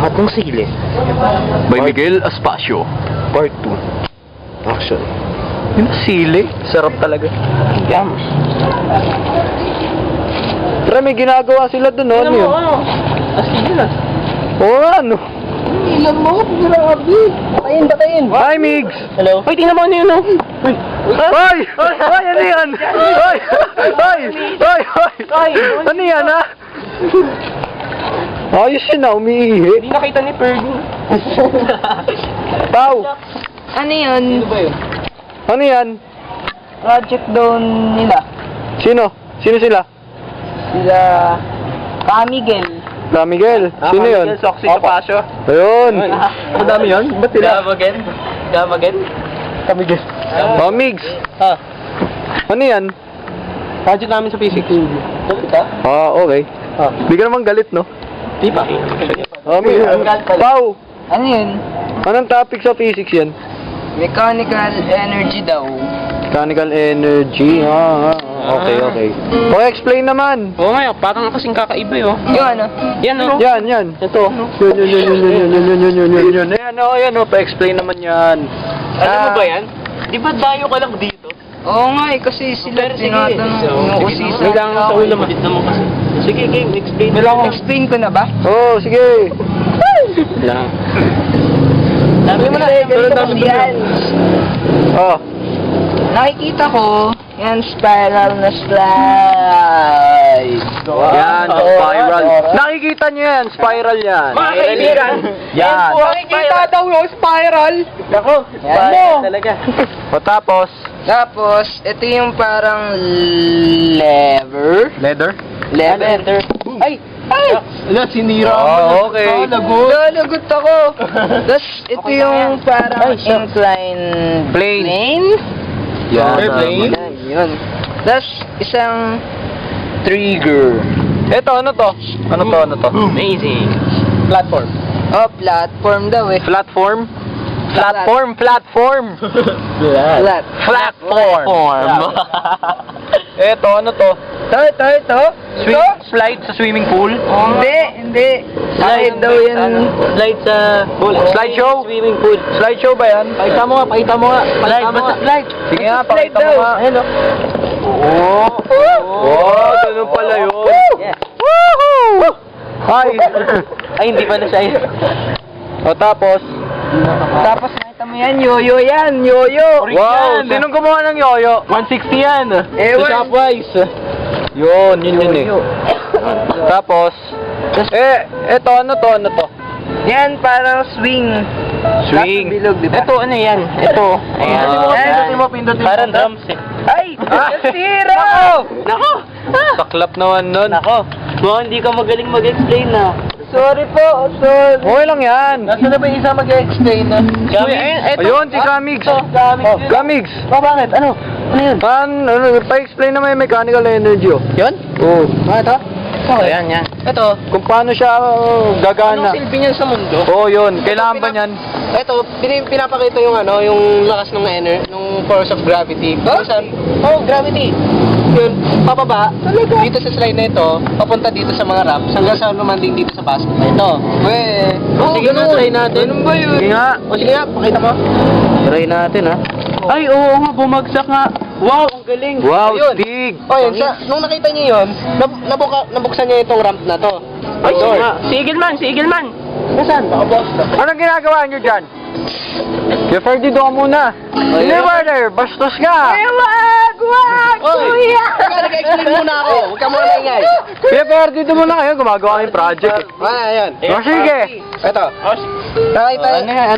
Angat ng sili. By Miguel Aspacio. Part 2. Action. Yung sili, sarap talaga. Yum. Tara, may ginagawa sila dun, ano yun? Asili na. Oo, ano? Ilan mo? Grabe. Batayin. Hi, Migs! Hello? Hoy, tingnan mo ano yun, oh. Hoy! Hoy, ano yan? Hoy! Hoy! Ano yan, ha? Ayos yun na, umiihi. Hindi nakita ni Fergie. Pau! Ano yun? Sino ba yun? Ano yan? Project doon nila. Sino? Sino sila? Sila... Miguel. La Miguel. Sino yun? Soxy Capasio. Ayun. Ang dami yun? Ba't sila? Gamagen? Kami guys. Oh, Migs. Ha? Ano yan? Project namin sa physics. Galit ka? Ah, okay. Ha? Hindi ka naman galit, no? Di ba? Oh, Migs. Pau! Ano yun? Anong topic sa physics yan? Mechanical energy daw. Mechanical energy. Okay. Explain naman. Oo nga, parang kasing kakaiba yun. Yung ano? Yan o. Yan. Ito. Yun. Ayan, pa-explain naman yan. Alam mo ba yan? Di ba dayo ka lang dito? Oo nga kasi sila tinatanong usisa. May lang sa ulo mo. Kasi. Sige, game, explain. Explain ko na ba? Oh, sige. Lang. Sabi mo na, ganito kasi yan. Oh. Nakikita ko, yan spiral na slide. Yan, spiral. Nakikita nyo yan, spiral yan. Mga kaibigan. Yan. Nakikita daw yung spiral. Nako, Yan. talaga. O tapos, Tapos, ito yung parang lever. leather? Lever. Ay! Ala, sinira Oh, okay. Lalagot ako. Tapos, ito yung parang inclined Plane. Yan. Airplane? Yun. Tapos, isang trigger. Ito, ano to? Ano to? Amazing. Platform. Oh, platform daw eh. Platform? Flat. Platform. Flat. Platform. Ito, ano to? Ito. Slide sa swimming pool? Hindi. Slide daw yan. Slide sa Slideshow? swimming pool. Slideshow ba yan? Pakita mo nga. Slide. Sige nga, pakita mo nga. Ayan o. Oh, ganun pala yun. Yeah. Woohoo! Hi! Ay, hindi pa na siya yun. O tapos? Tapos nakita mo yan, yoyo yan, yoyo. Wow! Sinong gumawa ng yoyo? 160 yan. Ewan. Sa Shopwise. Yun eh. Tapos? Eto, ano to? Yan, parang swing. Swing. Nasa bilog, di ba? Ito, ano yan? Ito. Ayan. Pindutin mo. Parang drums eh. Ay! Nasira! Nako! Saklap naman nun. Nako! Mukhang hindi ka magaling mag-explain na. Sorry po, sorry. Okay lang yan. Nasaan na ba yung isa mag-explain na? Ayun, si Kamigs. Kamigs. Bakit? Ano? Ano yun? Pa-explain naman yung mechanical energy, oh. Yun? Oo. Ito? Ayan, yan. Ito. Kung paano siya gagana. Anong silbi niyan sa mundo? Oo, yun. Kailangan ba niyan? Ito, pinapakita yung yung lakas ng ng force of gravity. Gravity. Yun, papaba, dito sa slide na ito, papunta dito sa mga ramps, hanggang sa lumanding dito sa basket na ito. Sige na, try natin. Ganun ba yun? Sige nga. Sige nga, pakita mo. Try natin, ha. Ay, oo nga, bumagsak nga. Wow, ang galing. Wow, Ayun. stig. Yun, nung nakita niyo yun, nabuksan niya itong ramp na to. Ay, sige nga. Sigil man. Nasaan? Nakabukas ka. Anong ginagawa niyo dyan? Kaya Ferdy, doon ka muna. Hindi, brother. Bastos ka. Wag! Kuya! Nag-explain muna ako. Huwag ka muna ingay. Kaya Ferdy, doon muna kayo. Gumagawa kayong project. Ayan. O, sige. Ito. Nakita,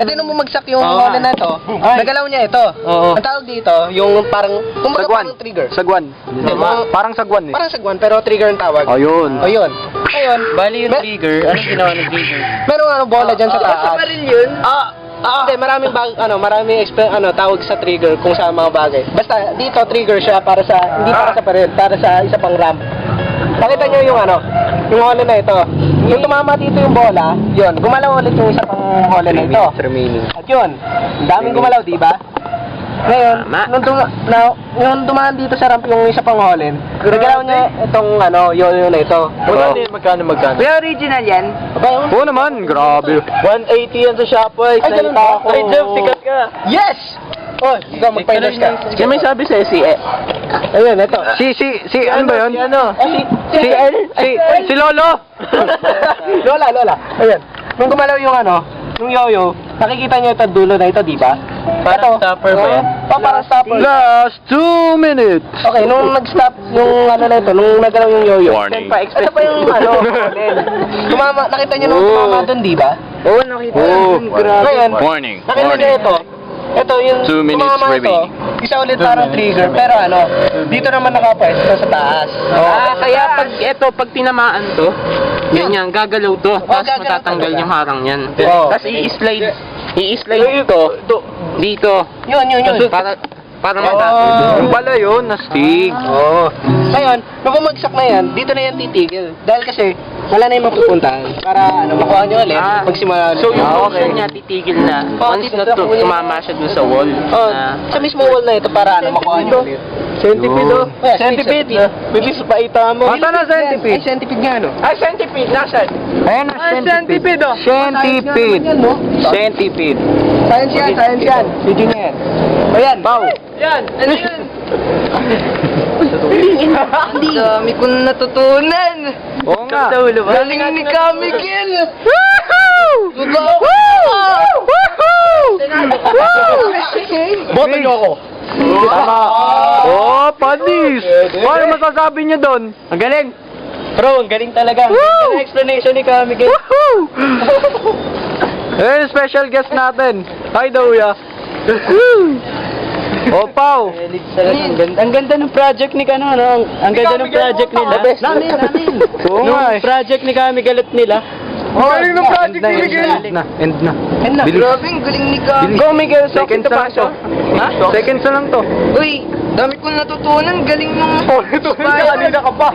ito nung bumagsak yung bola na to, nagalaw niya ito. Oo. Ang tawag dito, yung parang, kumbaga Sagwan. parang trigger. Sagwan. Parang sagwan, eh. Parang sagwan, pero trigger ang tawag. Ayun. Ayun. Ayun. Bali yung trigger. Anong ginawa ng trigger? Merong bola dyan sa taas. Sa rin yun? Hindi, maraming tawag sa trigger kung sa mga bagay. Basta dito trigger siya para sa hindi para sa baril, para sa isa pang ramp. Nakita niyo yung yung hole na ito. Yung tumama dito yung bola, yun, gumalaw ulit yung isa pang hole na ito. Remaining. At yun, ang daming gumalaw, di ba? Ngayon, Tama. nung dumaan dito sa ramp yung isa pang Holland, nagalaw niya itong yoyo na ito. Magkano? May original yan? Oo naman, grabe. 180 yan sa Shopwise. Ay, ganun ba? Ay, Jeff, sikat ka. Yes! Oh, ikaw magpa-endorse ka. Sino may sabi sa'yo? Si Ayun, ito. Si ano ba yun? Si Lolo! Lola. Ayun. Nung gumalaw yung yung yoyo, nakikita niyo ito dulo na ito, di ba? Parang stopper ba yan? Parang stopper. Last 2 minutes! Okay, nung nag-stop yung na ito, nung nagalaw yung yoyo. Warning. Ito pa yung tumama, nakita niyo nung tumama doon, di ba? Oo, nakita Oh, yun. Grabe. Ngayon, Warning. nakita niyo ito. Ito yung 2 minutes tumama ito, remaining. isa ulit parang trigger, pero dito naman nakapwesto sa taas. Kaya pag tinamaan to, ganyan, gagalaw to. Tapos gagalaw matatanggal talaga. yung harang yan. Oo. Tapos i-slide ito dito. Yun. Para Oo. matatanggal. Yung pala yun, nastig. Oo. Ngayon, nung bumagsak na yan, dito na yan titigil. Dahil kasi, wala na yung mapupuntahan. Para makuha nyo ulit, magsimula ulit. So yung Ah, motion okay. niya titigil na. Oo, Once titigil na na. tumama siya dun sa wall. Oh, sa mismo wall na ito para makuha nyo ulit. Centipede, oh. Centipede. Bilis pa ita mo. Mata na centipede. Ay, centipede nga, Ay, centipede, nasan? Ayan na, centipede. oh. Centipede. Centipede. Science yan. Video niya yan. Ayan. Pau. Yan, ano yun? Ang dami kong natutunan. Oo nga. Sa ulo ba? Galing ni Kamigil. Boto nyo ako. Tama. Oh, panis. Ano masasabi niyo doon? Ang galing. Bro, ang galing talaga. Ang explanation ni Kamigil. Eh, special guest natin. Hi, Dauya. Oh, Pau. Ang ganda ng project ni Ang ganda ng project nila. Namin. Oo nga eh. Project ni Kamigil at nila. Oh, galing ng project ni Miguel. End na. Bilis. Grabe, ang galing ni Kamigil. Go, Miguel. Seconds na lang to. Ha? Seconds na lang to. Uy, dami kong natutunan. Galing mong... Kanina ka pa.